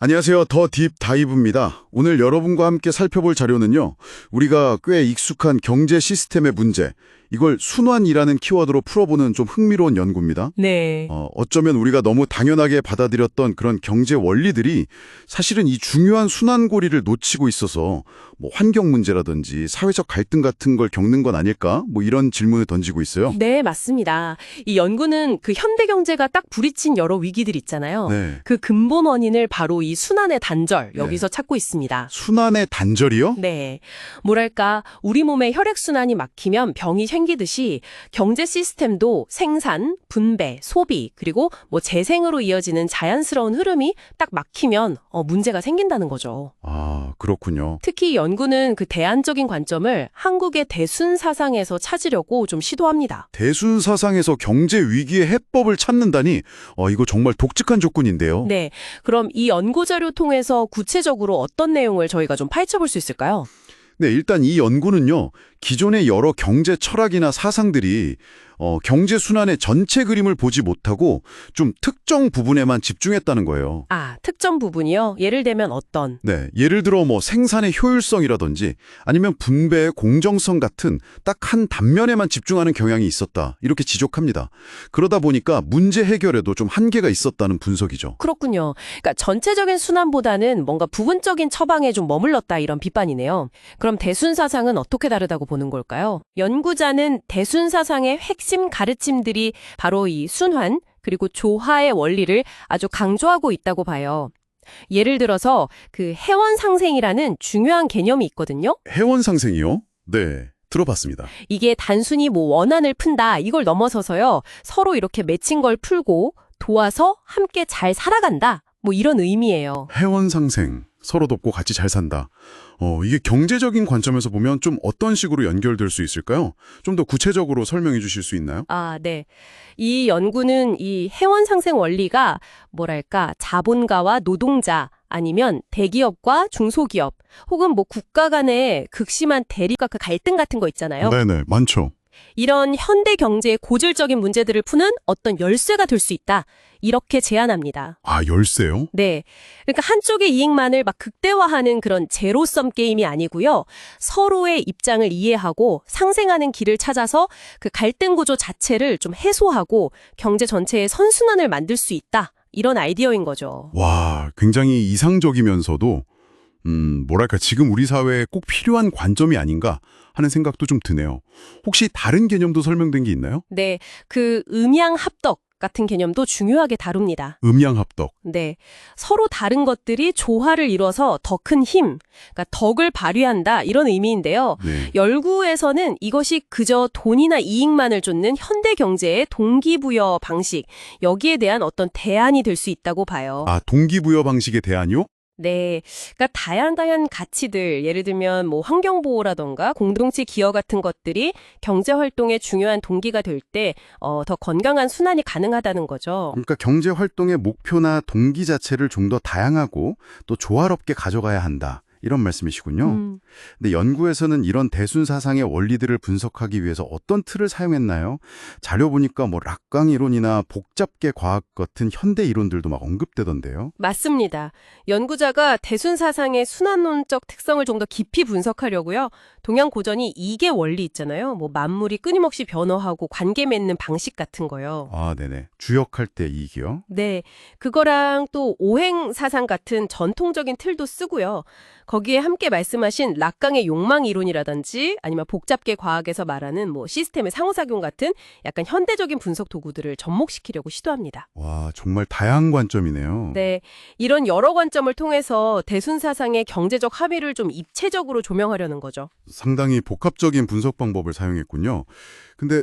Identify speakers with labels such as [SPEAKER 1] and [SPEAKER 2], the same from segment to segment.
[SPEAKER 1] 안녕하세요. 더 딥 다이브입니다. 오늘 여러분과 함께 살펴볼 자료는요. 우리가 꽤 익숙한 경제 시스템의 문제, 이걸 순환이라는 키워드로 풀어보는 좀 흥미로운 연구입니다.
[SPEAKER 2] 네.
[SPEAKER 1] 어쩌면 우리가 너무 당연하게 받아들였던 그런 경제 원리들이 사실은 이 중요한 순환고리를 놓치고 있어서 뭐 환경 문제라든지 사회적 갈등 같은 걸 겪는 건 아닐까? 뭐 이런 질문을 던지고 있어요.
[SPEAKER 2] 네, 맞습니다. 이 연구는 그 현대 경제가 딱 부딪힌 여러 위기들 있잖아요.
[SPEAKER 1] 네.
[SPEAKER 2] 그 근본 원인을 바로 이 순환의 단절, 여기서 찾고 있습니다.
[SPEAKER 1] 순환의 단절이요?
[SPEAKER 2] 네. 뭐랄까, 우리 몸의 혈액순환이 막히면 병이 생기듯이 경제 시스템도 생산, 분배, 소비, 그리고 뭐 재생으로 이어지는 자연스러운 흐름이 딱 막히면 문제가 생긴다는 거죠.
[SPEAKER 1] 아, 그렇군요.
[SPEAKER 2] 특히 연구는 그 대안적인 관점을 한국의 대순 사상에서 찾으려고 좀 시도합니다.
[SPEAKER 1] 대순 사상에서 경제 위기의 해법을 찾는다니 이거 정말 독특한 조건인데요.
[SPEAKER 2] 네. 그럼 이 연구 자료 통해서 구체적으로 어떤 내용을 저희가 좀 파헤쳐 볼 수 있을까요?
[SPEAKER 1] 네, 일단 이 연구는요. 기존의 여러 경제 철학이나 사상들이 경제 순환의 전체 그림을 보지 못하고 좀 특정 부분에만 집중했다는 거예요.
[SPEAKER 2] 아, 특정 부분이요? 예를 들면 어떤?
[SPEAKER 1] 네, 예를 들어 뭐 생산의 효율성이라든지 아니면 분배의 공정성 같은 딱 한 단면에만 집중하는 경향이 있었다. 이렇게 지적합니다. 그러다 보니까 문제 해결에도 좀 한계가 있었다는 분석이죠.
[SPEAKER 2] 그렇군요. 그러니까 전체적인 순환보다는 뭔가 부분적인 처방에 좀 머물렀다 이런 비판이네요. 그럼 대순 사상은 어떻게 다르다고 보는 걸까요? 연구자는 대순 사상의 핵심 가르침들이 바로 이 순환 그리고 조화의 원리를 아주 강조하고 있다고 봐요. 예를 들어서 그 해원 상생이라는 중요한 개념이 있거든요.
[SPEAKER 1] 해원 상생이요? 네, 들어봤습니다.
[SPEAKER 2] 이게 단순히 뭐 원한을 푼다 이걸 넘어서서요. 서로 이렇게 맺힌 걸 풀고 도와서 함께 잘 살아간다. 뭐 이런 의미예요.
[SPEAKER 1] 해원 상생, 서로 돕고 같이 잘 산다. 이게 경제적인 관점에서 보면 좀 어떤 식으로 연결될 수 있을까요? 좀 더 구체적으로 설명해 주실 수 있나요?
[SPEAKER 2] 아, 네. 이 연구는 이 해원 상생 원리가 뭐랄까 자본가와 노동자 아니면 대기업과 중소기업 혹은 뭐 국가 간의 극심한 대립과 그 갈등 같은 거 있잖아요.
[SPEAKER 1] 네네, 많죠.
[SPEAKER 2] 이런 현대 경제의 고질적인 문제들을 푸는 어떤 열쇠가 될 수 있다. 이렇게 제안합니다.
[SPEAKER 1] 아, 열쇠요?
[SPEAKER 2] 네. 그러니까 한쪽의 이익만을 막 극대화하는 그런 제로섬 게임이 아니고요. 서로의 입장을 이해하고 상생하는 길을 찾아서 그 갈등 구조 자체를 좀 해소하고 경제 전체의 선순환을 만들 수 있다. 이런 아이디어인 거죠.
[SPEAKER 1] 와, 굉장히 이상적이면서도 뭐랄까 지금 우리 사회에 꼭 필요한 관점이 아닌가 하는 생각도 좀 드네요. 혹시 다른 개념도 설명된 게 있나요?
[SPEAKER 2] 네. 그 음양합덕 같은 개념도 중요하게 다룹니다.
[SPEAKER 1] 음양합덕.
[SPEAKER 2] 네. 서로 다른 것들이 조화를 이뤄서 더 큰 힘, 그러니까 덕을 발휘한다 이런 의미인데요.
[SPEAKER 1] 네.
[SPEAKER 2] 연구에서는 이것이 그저 돈이나 이익만을 쫓는 현대 경제의 동기부여 방식, 여기에 대한 어떤 대안이 될 수 있다고 봐요.
[SPEAKER 1] 아, 동기부여 방식의 대안이요?
[SPEAKER 2] 네. 그러니까 다양한 가치들, 예를 들면 뭐 환경보호라던가 공동체 기여 같은 것들이 경제 활동의 중요한 동기가 될 때 더 건강한 순환이 가능하다는 거죠.
[SPEAKER 1] 그러니까 경제 활동의 목표나 동기 자체를 좀 더 다양하고 또 조화롭게 가져가야 한다. 이런 말씀이시군요. 근데 연구에서는 이런 대순 사상의 원리들을 분석하기 위해서 어떤 틀을 사용했나요? 자료 보니까 뭐 락강 이론이나 복잡계 과학 같은 현대 이론들도 막 언급되던데요.
[SPEAKER 2] 맞습니다. 연구자가 대순 사상의 순환론적 특성을 좀 더 깊이 분석하려고요. 동양 고전이 이계 원리 있잖아요. 뭐 만물이 끊임없이 변화하고 관계 맺는 방식 같은 거요.
[SPEAKER 1] 아, 네네. 주역할 때 이익이요?
[SPEAKER 2] 네, 그거랑 또 오행 사상 같은 전통적인 틀도 쓰고요. 거기에 함께 말씀하신 락강의 욕망 이론이라든지 아니면 복잡계 과학에서 말하는 뭐 시스템의 상호작용 같은 약간 현대적인 분석 도구들을 접목시키려고 시도합니다.
[SPEAKER 1] 와, 정말 다양한 관점이네요.
[SPEAKER 2] 네, 이런 여러 관점을 통해서 대순 사상의 경제적 합의를 좀 입체적으로 조명하려는 거죠.
[SPEAKER 1] 상당히 복합적인 분석 방법을 사용했군요. 근데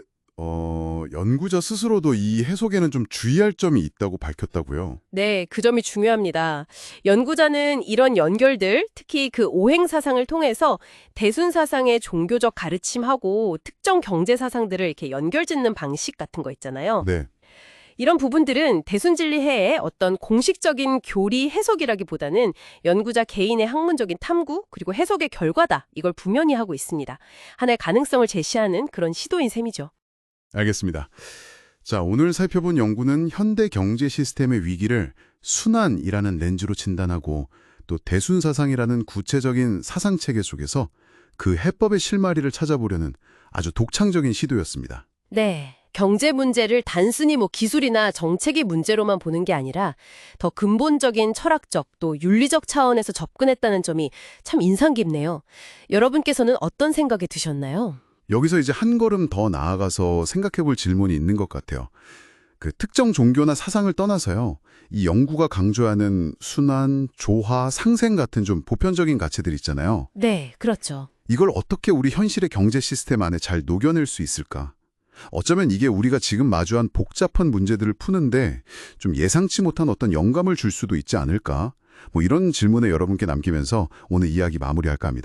[SPEAKER 1] 연구자 스스로도 이 해석에는 좀 주의할 점이 있다고 밝혔다고요.
[SPEAKER 2] 네, 그 점이 중요합니다. 연구자는 이런 연결들, 특히 그 오행 사상을 통해서 대순 사상의 종교적 가르침하고 특정 경제 사상들을 이렇게 연결짓는 방식 같은 거 있잖아요.
[SPEAKER 1] 네.
[SPEAKER 2] 이런 부분들은 대순진리해의 어떤 공식적인 교리 해석이라기보다는 연구자 개인의 학문적인 탐구 그리고 해석의 결과다. 이걸 분명히 하고 있습니다. 하나의 가능성을 제시하는 그런 시도인 셈이죠.
[SPEAKER 1] 알겠습니다. 자, 오늘 살펴본 연구는 현대 경제 시스템의 위기를 순환이라는 렌즈로 진단하고 또 대순사상이라는 구체적인 사상체계 속에서 그 해법의 실마리를 찾아보려는 아주 독창적인 시도였습니다.
[SPEAKER 2] 네. 경제 문제를 단순히 기술이나 정책의 문제로만 보는 게 아니라 더 근본적인 철학적 또 윤리적 차원에서 접근했다는 점이 참 인상 깊네요. 여러분께서는 어떤 생각이 드셨나요?
[SPEAKER 1] 여기서 이제 한 걸음 더 나아가서 생각해 볼 질문이 있는 것 같아요. 그 특정 종교나 사상을 떠나서요. 이 연구가 강조하는 순환, 조화, 상생 같은 좀 보편적인 가치들 있잖아요.
[SPEAKER 2] 네, 그렇죠.
[SPEAKER 1] 이걸 어떻게 우리 현실의 경제 시스템 안에 잘 녹여낼 수 있을까? 어쩌면 이게 우리가 지금 마주한 복잡한 문제들을 푸는데 좀 예상치 못한 어떤 영감을 줄 수도 있지 않을까? 이런 질문을 여러분께 남기면서 오늘 이야기 마무리할까 합니다.